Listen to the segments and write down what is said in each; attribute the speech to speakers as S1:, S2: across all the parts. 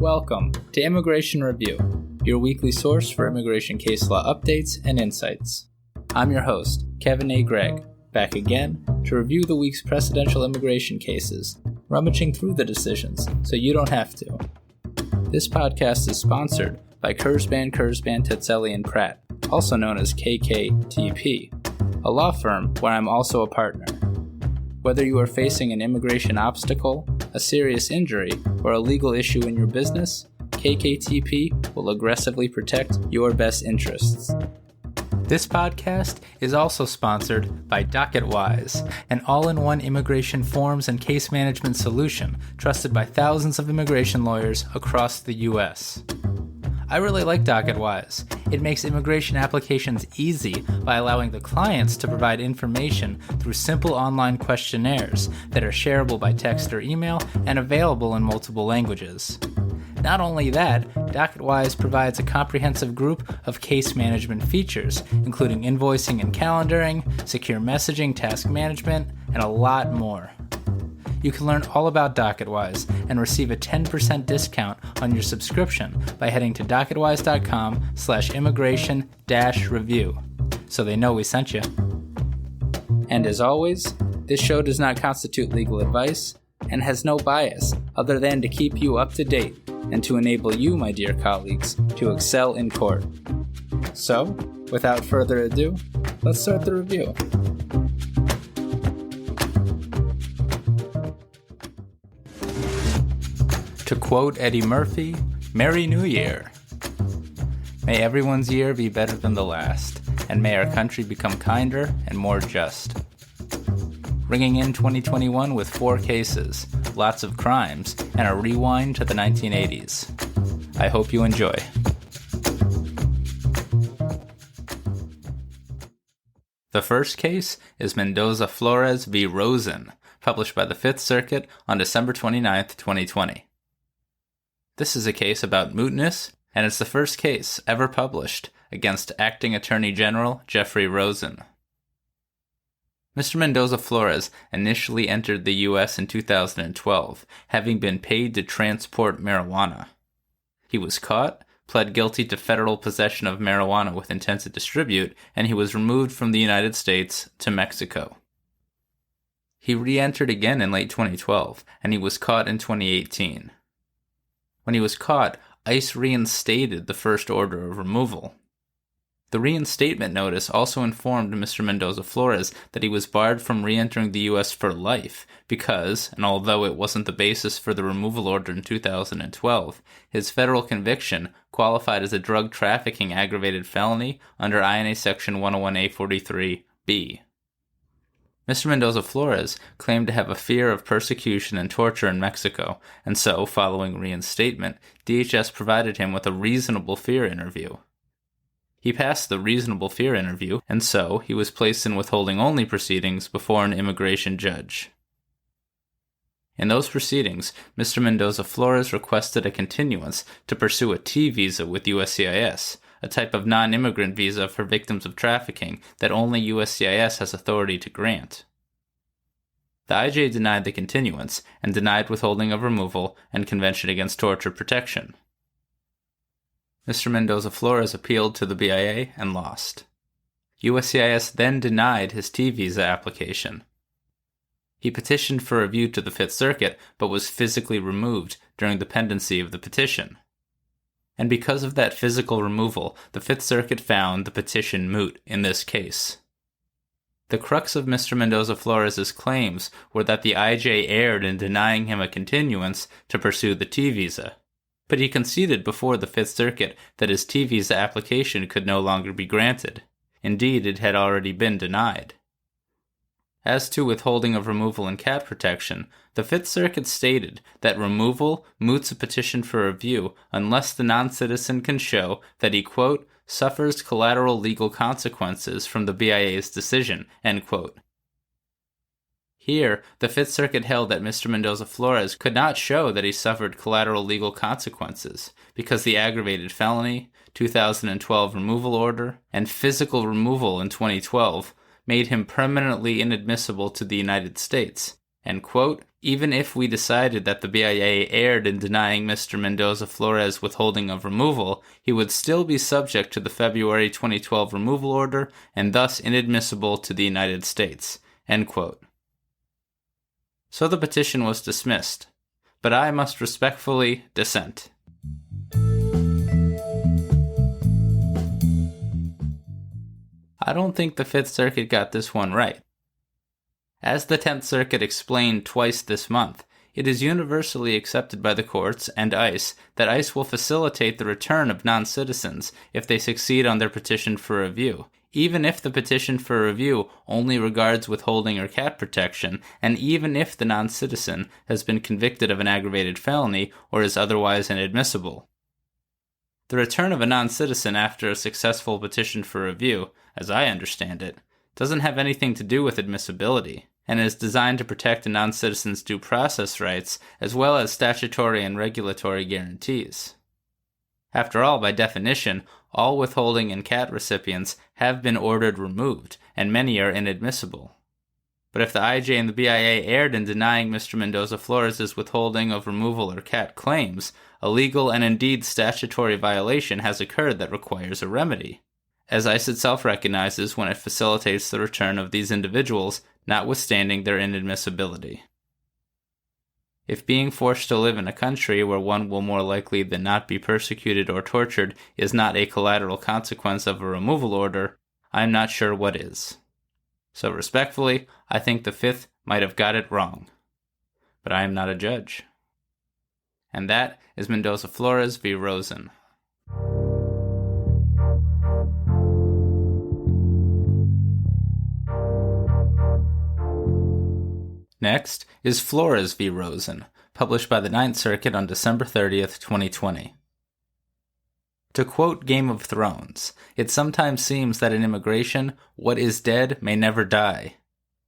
S1: Welcome to Immigration Review, your weekly source for immigration case law updates and insights. I'm your host, Kevin A. Gregg, back again to review the week's precedential immigration cases, rummaging through the decisions so you don't have to. This podcast is sponsored by Kurzban, Tetzeli, and Pratt, also known as KKTP, a law firm where I'm also a partner. Whether you are facing an immigration obstacle, a serious injury, or a legal issue in your business, KKTP will aggressively protect your best interests. This podcast is also sponsored by DocketWise, an all-in-one immigration forms and case management solution trusted by thousands of immigration lawyers across the U.S. I really like DocketWise. It makes immigration applications easy by allowing the clients to provide information through simple online questionnaires that are shareable by text or email and available in multiple languages. Not only that, DocketWise provides a comprehensive group of case management features, including invoicing and calendaring, secure messaging, task management, and a lot more. You can learn all about DocketWise and receive a 10% discount on your subscription by heading to docketwise.com/immigration-review, so they know we sent you. And as always, this show does not constitute legal advice and has no bias other than to keep you up to date and to enable you, my dear colleagues, to excel in court. So, without further ado, let's start the review. To quote Eddie Murphy, Merry New Year! May everyone's year be better than the last, and may our country become kinder and more just. Ringing in 2021 with 4 cases, lots of crimes, and a rewind to the 1980s. I hope you enjoy. The first case is Mendoza-Flores v. Rosen, published by the Fifth Circuit on December 29, 2020. This is a case about mootness, and it's the first case ever published against Acting Attorney General Jeffrey Rosen. Mr. Mendoza-Flores initially entered the U.S. in 2012, having been paid to transport marijuana. He was caught, pled guilty to federal possession of marijuana with intent to distribute, and he was removed from the United States to Mexico. He re-entered again in late 2012, and he was caught in 2018. When he was caught, ICE reinstated the first order of removal. The reinstatement notice also informed Mr. Mendoza-Flores that he was barred from re-entering the U.S. for life because, and although it wasn't the basis for the removal order in 2012, his federal conviction qualified as a drug trafficking aggravated felony under INA Section 101A43B. Mr. Mendoza-Flores claimed to have a fear of persecution and torture in Mexico, and so, following reinstatement, DHS provided him with a reasonable fear interview. He passed the reasonable fear interview, and so he was placed in withholding-only proceedings before an immigration judge. In those proceedings, Mr. Mendoza-Flores requested a continuance to pursue a T visa with USCIS, a type of non-immigrant visa for victims of trafficking that only USCIS has authority to grant. The IJ denied the continuance and denied withholding of removal and Convention Against Torture protection. Mr. Mendoza-Flores appealed to the BIA and lost. USCIS then denied his T visa application. He petitioned for review to the Fifth Circuit but was physically removed during the pendency of the petition. And because of that physical removal, the Fifth Circuit found the petition moot in this case. The crux of Mr. Mendoza-Flores' claims were that the IJ erred in denying him a continuance to pursue the T visa, but he conceded before the Fifth Circuit that his T visa application could no longer be granted. Indeed, it had already been denied. As to withholding of removal and cat protection, the Fifth Circuit stated that removal moots a petition for review unless the non-citizen can show that he, quote, suffers collateral legal consequences from the BIA's decision, end quote. Here, the Fifth Circuit held that Mr. Mendoza-Flores could not show that he suffered collateral legal consequences because the aggravated felony, 2012 removal order, and physical removal in 2012 made him permanently inadmissible to the United States, and, quote, Even if we decided that the BIA erred in denying Mr. Mendoza-Flores withholding of removal, he would still be subject to the February 2012 removal order and thus inadmissible to the United States." End quote. So the petition was dismissed, but I must respectfully dissent. I don't think the Fifth Circuit got this one right. As the Tenth Circuit explained twice this month, it is universally accepted by the courts and ICE that ICE will facilitate the return of non-citizens if they succeed on their petition for review, even if the petition for review only regards withholding or cat protection, and even if the non-citizen has been convicted of an aggravated felony or is otherwise inadmissible. The return of a non-citizen after a successful petition for review, as I understand it, doesn't have anything to do with admissibility, and is designed to protect a non-citizen's due process rights as well as statutory and regulatory guarantees. After all, by definition, all withholding and cat recipients have been ordered removed, and many are inadmissible. But if the IJ and the BIA erred in denying Mr. Mendoza-Flores' withholding of removal or cat claims, a legal and indeed statutory violation has occurred that requires a remedy, as ICE itself recognizes when it facilitates the return of these individuals, notwithstanding their inadmissibility. If being forced to live in a country where one will more likely than not be persecuted or tortured is not a collateral consequence of a removal order, I'm not sure what is. So respectfully, I think the Fifth might have got it wrong. But I am not a judge. And that is Mendoza-Flores v. Rosen. Next is Flores v. Rosen, published by the Ninth Circuit on December 30th, 2020. To quote Game of Thrones, it sometimes seems that in immigration, what is dead may never die.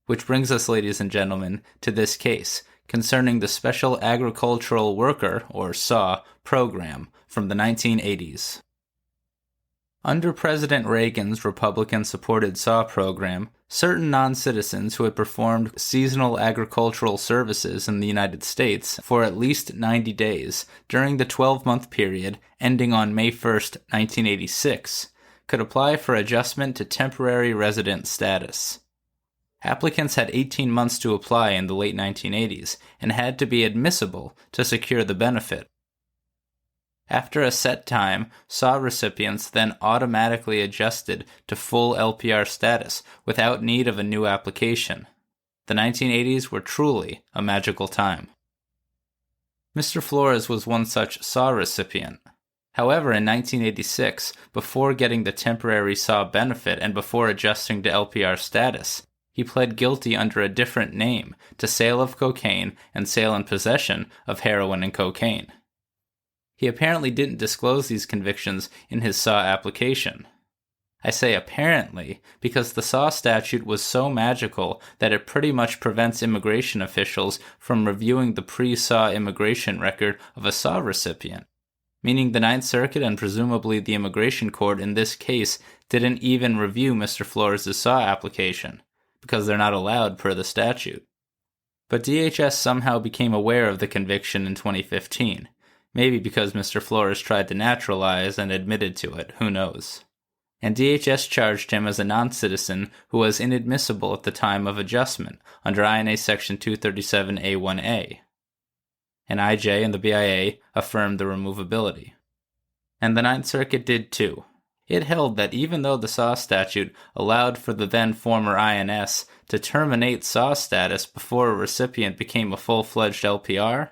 S1: Which brings us, ladies and gentlemen, to this case, concerning the Special Agricultural Worker, or SAW, program from the 1980s. Under President Reagan's Republican-supported SAW program, certain non-citizens who had performed seasonal agricultural services in the United States for at least 90 days during the 12-month period ending on May 1, 1986, could apply for adjustment to temporary resident status. Applicants had 18 months to apply in the late 1980s and had to be admissible to secure the benefit. After a set time, SAW recipients then automatically adjusted to full LPR status without need of a new application. The 1980s were truly a magical time. Mr. Flores was one such SAW recipient. However, in 1986, before getting the temporary SAW benefit and before adjusting to LPR status, he pled guilty under a different name to sale of cocaine and sale and possession of heroin and cocaine. He apparently didn't disclose these convictions in his SAW application. I say apparently because the SAW statute was so magical that it pretty much prevents immigration officials from reviewing the pre-SAW immigration record of a SAW recipient, meaning the Ninth Circuit and presumably the immigration court in this case didn't even review Mr. Flores' SAW application, because they're not allowed per the statute. But DHS somehow became aware of the conviction in 2015. Maybe because Mr. Flores tried to naturalize and admitted to it, who knows. And DHS charged him as a non-citizen who was inadmissible at the time of adjustment under INA Section 237A1A. And IJ and the BIA affirmed the removability. And the Ninth Circuit did too. It held that even though the SAW statute allowed for the then former INS to terminate SAW status before a recipient became a full-fledged LPR,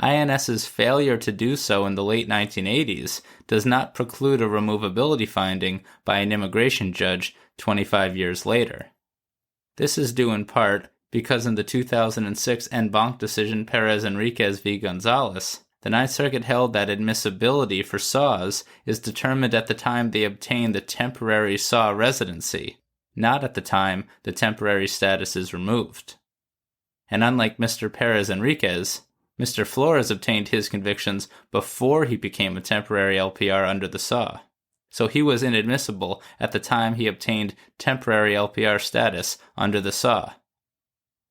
S1: INS's failure to do so in the late 1980s does not preclude a removability finding by an immigration judge 25 years later. This is due in part because in the 2006 en banc decision Perez-Enriquez v. Gonzalez, the Ninth Circuit held that admissibility for SAWs is determined at the time they obtain the temporary SAW residency, not at the time the temporary status is removed. And unlike Mr. Perez-Enriquez, Mr. Flores obtained his convictions before he became a temporary LPR under the SAW, so he was inadmissible at the time he obtained temporary LPR status under the SAW.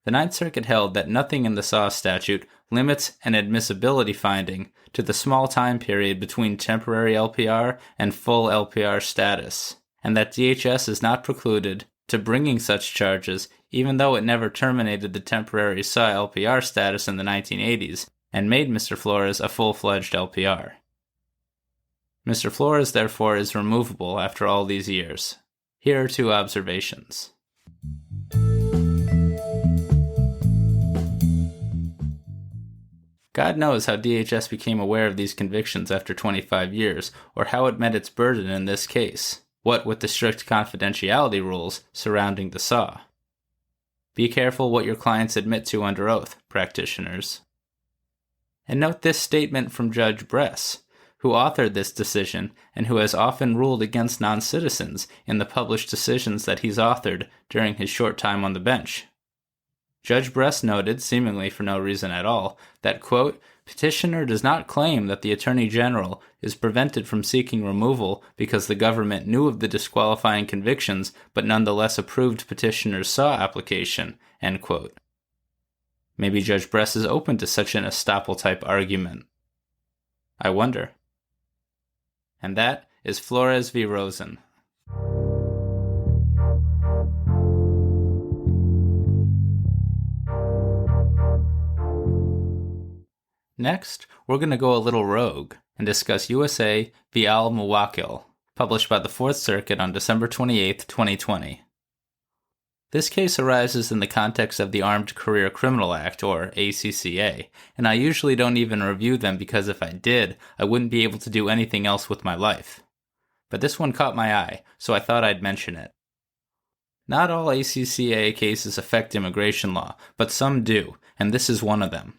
S1: The Ninth Circuit held that nothing in the SAW statute limits an admissibility finding to the small time period between temporary LPR and full LPR status, and that DHS is not precluded to bringing such charges even though it never terminated the temporary SAW LPR status in the 1980s and made Mr. Flores a full-fledged LPR. Mr. Flores, therefore, is removable after all these years. Here are 2 observations. God knows how DHS became aware of these convictions after 25 years, or how it met its burden in this case, what with the strict confidentiality rules surrounding the SAW. Be careful what your clients admit to under oath, practitioners. And note this statement from Judge Bress, who authored this decision and who has often ruled against non-citizens in the published decisions that he's authored during his short time on the bench. Judge Bress noted, seemingly for no reason at all, that, quote, petitioner does not claim that the Attorney General is prevented from seeking removal because the government knew of the disqualifying convictions but nonetheless approved petitioner's SAW application, end quote. Maybe Judge Bress is open to such an estoppel-type argument. I wonder. And that is Flores v. Rosen. Next, we're going to go a little rogue and discuss USA v. Al-Muwwakkil, published by the Fourth Circuit on December 28, 2020. This case arises in the context of the Armed Career Criminal Act, or ACCA, and I usually don't even review them because if I did, I wouldn't be able to do anything else with my life. But this one caught my eye, so I thought I'd mention it. Not all ACCA cases affect immigration law, but some do, and this is one of them.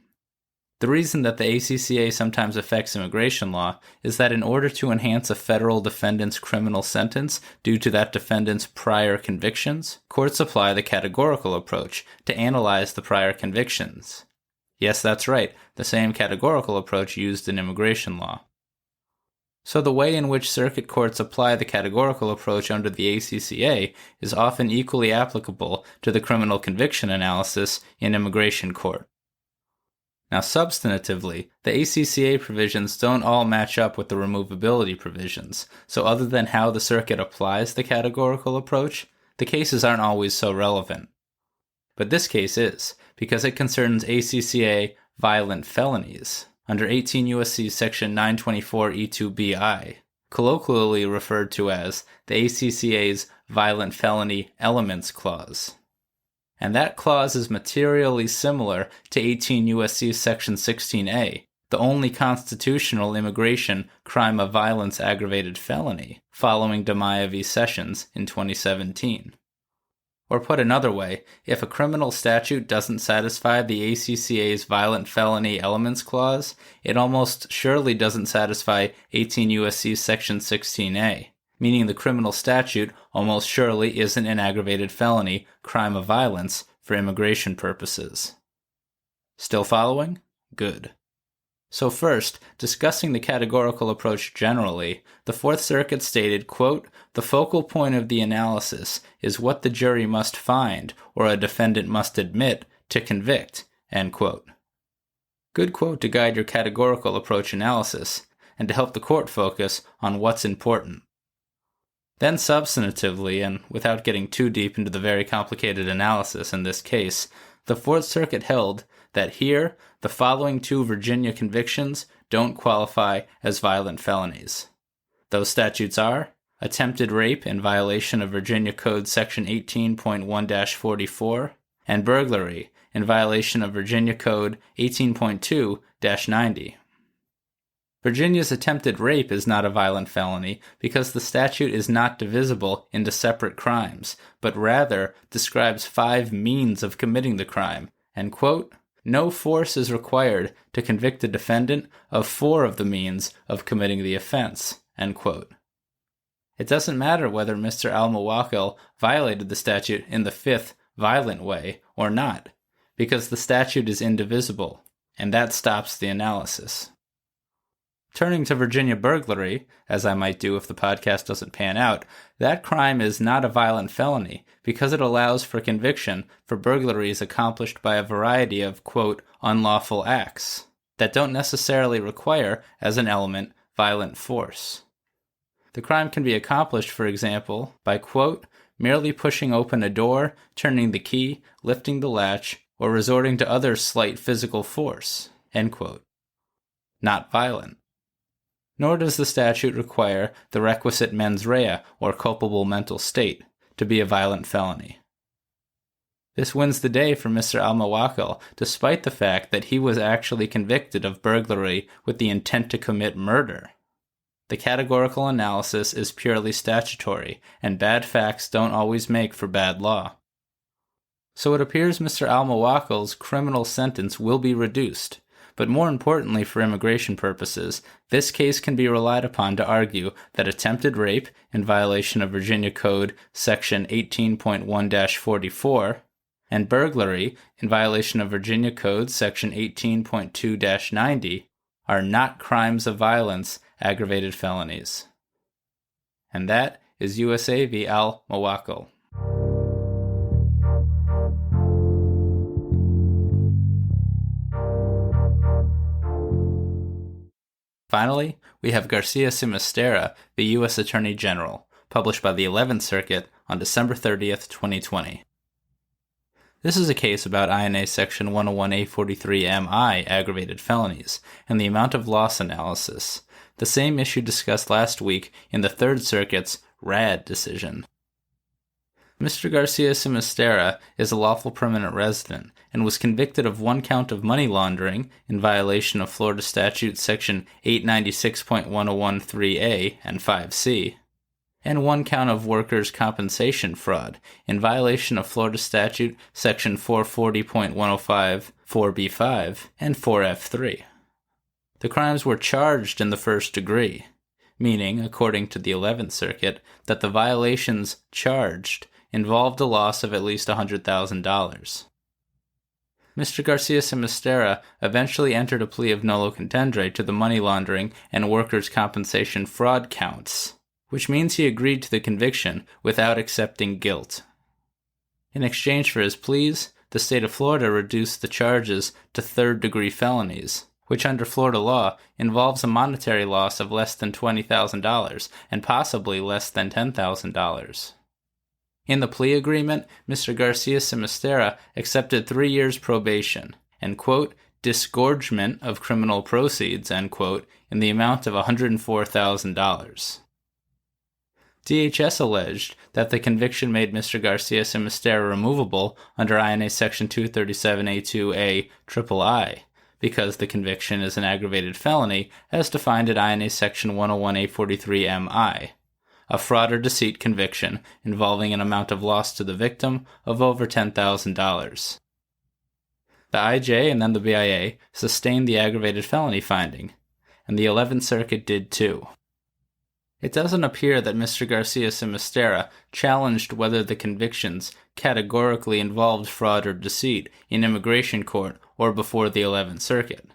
S1: The reason that the ACCA sometimes affects immigration law is that in order to enhance a federal defendant's criminal sentence due to that defendant's prior convictions, courts apply the categorical approach to analyze the prior convictions. Yes, that's right, the same categorical approach used in immigration law. So the way in which circuit courts apply the categorical approach under the ACCA is often equally applicable to the criminal conviction analysis in immigration court. Now, substantively, the ACCA provisions don't all match up with the removability provisions, so other than how the circuit applies the categorical approach, the cases aren't always so relevant. But this case is, because it concerns ACCA violent felonies, under 18 U.S.C. Section 924E2BI, colloquially referred to as the ACCA's Violent Felony Elements Clause. And that clause is materially similar to 18 U.S.C. Section 16A, the only constitutional immigration crime of violence aggravated felony, following DiMaia v. Sessions in 2017. Or put another way, if a criminal statute doesn't satisfy the ACCA's Violent Felony Elements Clause, it almost surely doesn't satisfy 18 U.S.C. Section 16A. Meaning the criminal statute almost surely isn't an aggravated felony crime of violence for immigration purposes. Still following? Good. So first, discussing the categorical approach generally, the Fourth Circuit stated, quote, the focal point of the analysis is what the jury must find or a defendant must admit to convict, end quote. Good quote to guide your categorical approach analysis and to help the court focus on what's important. Then substantively, and without getting too deep into the very complicated analysis in this case, the Fourth Circuit held that here, the following 2 Virginia convictions don't qualify as violent felonies. Those statutes are attempted rape in violation of Virginia Code Section 18.1-44 and burglary in violation of Virginia Code 18.2-90. Virginia's attempted rape is not a violent felony because the statute is not divisible into separate crimes, but rather describes 5 means of committing the crime, and, quote, no force is required to convict a defendant of 4 of the means of committing the offense, end quote. It doesn't matter whether Mr. Al-Muwwakkil violated the statute in the 5th violent way or not, because the statute is indivisible, and that stops the analysis. Turning to Virginia burglary, as I might do if the podcast doesn't pan out, that crime is not a violent felony because it allows for conviction for burglaries accomplished by a variety of, quote, unlawful acts that don't necessarily require, as an element, violent force. The crime can be accomplished, for example, by, quote, merely pushing open a door, turning the key, lifting the latch, or resorting to other slight physical force, end quote. Not violent. Nor does the statute require the requisite mens rea, or culpable mental state, to be a violent felony. This wins the day for Mr. Al-Muwwakkil, despite the fact that he was actually convicted of burglary with the intent to commit murder. The categorical analysis is purely statutory, and bad facts don't always make for bad law. So it appears Mr. Al-Muwwakkil's criminal sentence will be reduced, but more importantly for immigration purposes, this case can be relied upon to argue that attempted rape in violation of Virginia Code Section 18.1-44 and burglary in violation of Virginia Code Section 18.2-90 are not crimes of violence, aggravated felonies. And that is USA v. Al-Muwwakkil. Finally, we have Garcia-Simisterra v. U.S. Attorney General, published by the 11th Circuit on December 30th, 2020. This is a case about INA Section 101A43MI aggravated felonies and the amount of loss analysis, the same issue discussed last week in the 3rd Circuit's RAD decision. Mr. Garcia-Simisterra is a lawful permanent resident and was convicted of 1 count of money laundering in violation of Florida Statute Section 896.1013A and 5C, and 1 count of workers' compensation fraud in violation of Florida Statute Section 440.105 4B5 and 4F3. The crimes were charged in the first degree, meaning, according to the 11th Circuit, that the violations charged involved a loss of at least $100,000. Mr. Garcia-Simisterra eventually entered a plea of nolo contender to the money laundering and workers' compensation fraud counts, which means he agreed to the conviction without accepting guilt. In exchange for his pleas, the state of Florida reduced the charges to third-degree felonies, which under Florida law involves a monetary loss of less than $20,000 and possibly less than $10,000. In the plea agreement, Mr. Garcia-Simisterra accepted 3 years probation and, quote, disgorgement of criminal proceeds, end quote, in the amount of $104,000. DHS alleged that the conviction made Mr. Garcia-Simisterra removable under INA Section 237A2A III, because the conviction is an aggravated felony as defined at INA Section 101A43MI. A fraud or deceit conviction involving an amount of loss to the victim of over $10,000. The IJ and then the BIA sustained the aggravated felony finding, and the 11th Circuit did too. It doesn't appear that Mr. Garcia-Simisterra challenged whether the convictions categorically involved fraud or deceit in immigration court or before the 11th Circuit.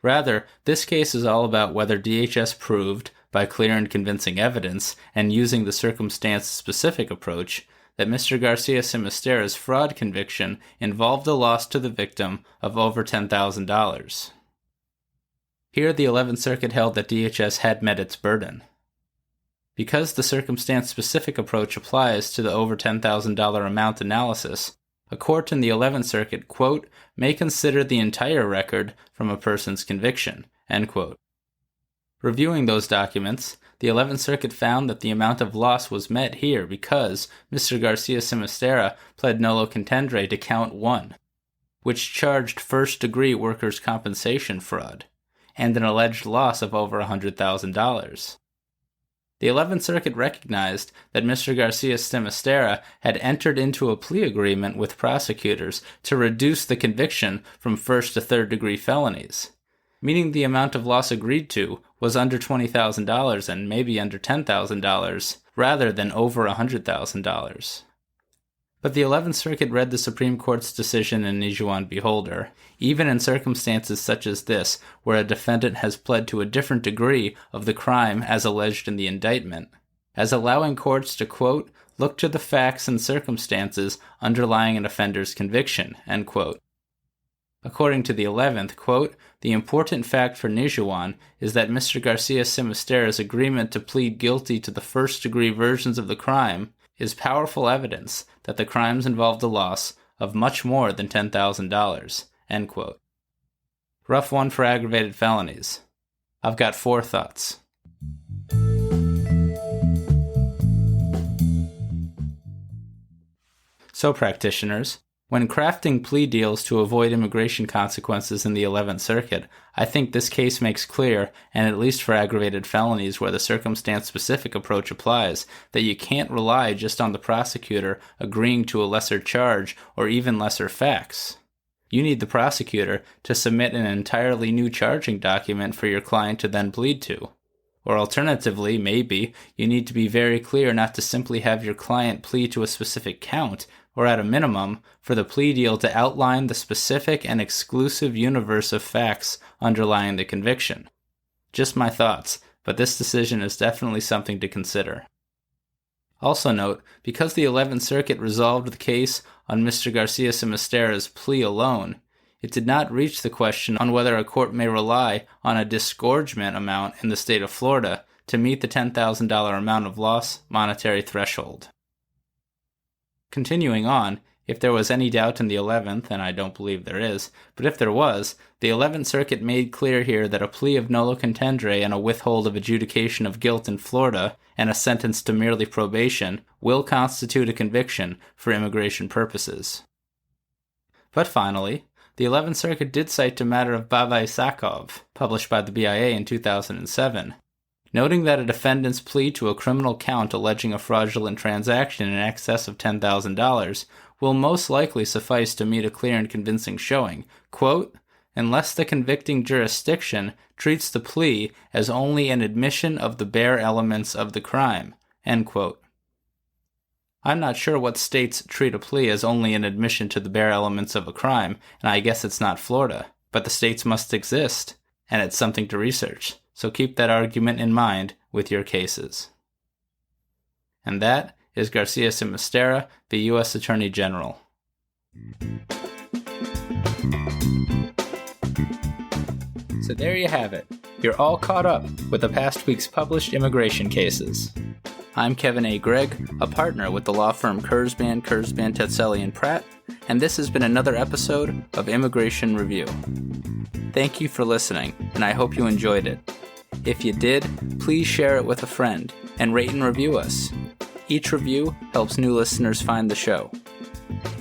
S1: Rather, this case is all about whether DHS proved, by clear and convincing evidence and using the circumstance-specific approach, that Mr. Garcia-Simisterra's fraud conviction involved a loss to the victim of over $10,000. Here, the 11th Circuit held that DHS had met its burden. Because the circumstance-specific approach applies to the over $10,000 amount analysis, a court in the 11th Circuit, quote, may consider the entire record from a person's conviction, end quote. Reviewing those documents, the 11th Circuit found that the amount of loss was met here because Mr. Garcia-Simisterra pled nolo contender to count 1, which charged first-degree workers' compensation fraud, and an alleged loss of over $100,000. The 11th Circuit recognized that Mr. Garcia-Simisterra had entered into a plea agreement with prosecutors to reduce the conviction from first to third-degree felonies, meaning the amount of loss agreed to was under $20,000 and maybe under $10,000, rather than over $100,000. But the 11th Circuit read the Supreme Court's decision in Nijuan v. Holder, even in circumstances such as this, where a defendant has pled to a different degree of the crime as alleged in the indictment, as allowing courts to, quote, look to the facts and circumstances underlying an offender's conviction, end quote. According to the 11th, quote, the important fact for Nijuan is that Mr. Garcia-Simisterra's agreement to plead guilty to the first-degree versions of the crime is powerful evidence that the crimes involved a loss of much more than $10,000, end quote. Rough one for aggravated felonies. I've got 4 thoughts. So, practitioners, when crafting plea deals to avoid immigration consequences in the 11th Circuit, I think this case makes clear, and at least for aggravated felonies where the circumstance-specific approach applies, that you can't rely just on the prosecutor agreeing to a lesser charge or even lesser facts. You need the prosecutor to submit an entirely new charging document for your client to then plead to. Or alternatively, maybe, you need to be very clear not to simply have your client plead to a specific count, or at a minimum, for the plea deal to outline the specific and exclusive universe of facts underlying the conviction. Just my thoughts, but this decision is definitely something to consider. Also note, because the 11th Circuit resolved the case on Mr. Garcia-Simisterra's plea alone, it did not reach the question on whether a court may rely on a disgorgement amount in the state of Florida to meet the $10,000 amount of loss monetary threshold. Continuing on, if there was any doubt in the 11th, and I don't believe there is, but if there was, the 11th Circuit made clear here that a plea of nolo contender and a withhold of adjudication of guilt in Florida and a sentence to merely probation will constitute a conviction for immigration purposes. But finally, the 11th Circuit did cite the matter of Bavai-Sakov, published by the BIA in 2007, noting that a defendant's plea to a criminal count alleging a fraudulent transaction in excess of $10,000 will most likely suffice to meet a clear and convincing showing, quote, unless the convicting jurisdiction treats the plea as only an admission of the bare elements of the crime, end quote. I'm not sure what states treat a plea as only an admission to the bare elements of a crime, and I guess it's not Florida, but the states must exist, and it's something to research. So keep that argument in mind with your cases. And that is Garcia-Simisterra, the U.S. Attorney General. So there you have it. You're all caught up with the past week's published immigration cases. I'm Kevin A. Gregg, a partner with the law firm Kurzban, Tetzeli, and Pratt, and this has been another episode of Immigration Review. Thank you for listening, and I hope you enjoyed it. If you did, please share it with a friend and rate and review us. Each review helps new listeners find the show.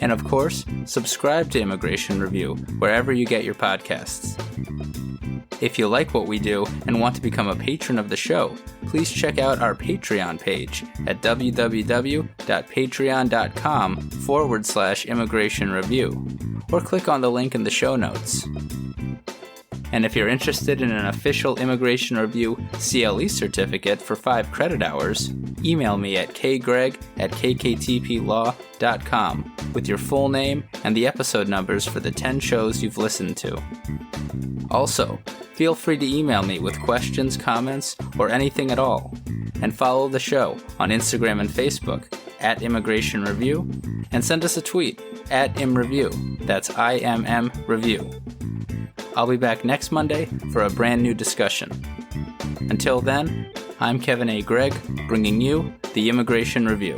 S1: And of course, subscribe to Immigration Review wherever you get your podcasts. If you like what we do and want to become a patron of the show, please check out our Patreon page at www.patreon.com/Immigration Review, or click on the link in the show notes. And if you're interested in an official Immigration Review CLE certificate for 5 credit hours, email me at kgreg@kktplaw.com with your full name and the episode numbers for the 10 shows you've listened to. Also, feel free to email me with questions, comments, or anything at all. And follow the show on Instagram and Facebook at Immigration Review, and send us a tweet at ImReview. That's IMM Review. I'll be back next Monday for a brand new discussion. Until then, I'm Kevin A. Gregg, bringing you the Immigration Review.